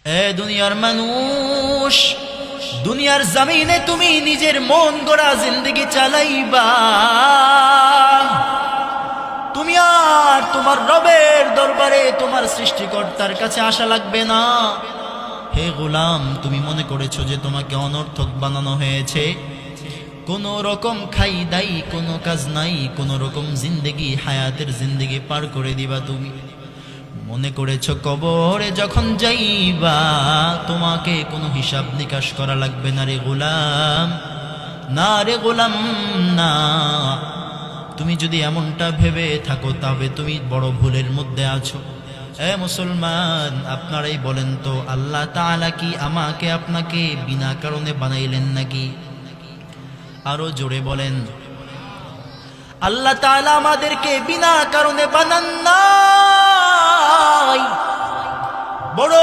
এ দুনিয়ার মানুষ, দুনিয়ার জমিনে তুমি নিজের মন গড়া জিন্দেগি চালাইবা, তুমি আর তোমার রবের দরবারে তোমার সৃষ্টিকর্তার কাছে আসা লাগবে না। হে গোলাম, তুমি মনে করেছো যে তোমাকে অনর্থক বানানো হয়েছে, কোন রকম খাই দাই, কোনো কাজ নাই, কোন রকম জিন্দেগি হায়াতের জিন্দেগি পার করে দিবা। তুমি মনে করেছো কবরে যখন যাইবা তোমাকে কোনো হিসাব নিকাশ করা লাগবে না। রে গোলাম, না রে গোলাম, না। তুমি যদি এমনটা ভেবে থাকো তবে তুমি বড় ভুলের মধ্যে আছো। এ মুসলমান, আপনারাই বলেন তো, আল্লাহ তাআলা কি আমাকে আপনাকে বিনা কারণে বানাইলেন নাকি? আরো জোরে বলেন। আল্লাহ তাআলা আমাদেরকে বিনা কারণে বানান নাই। বড়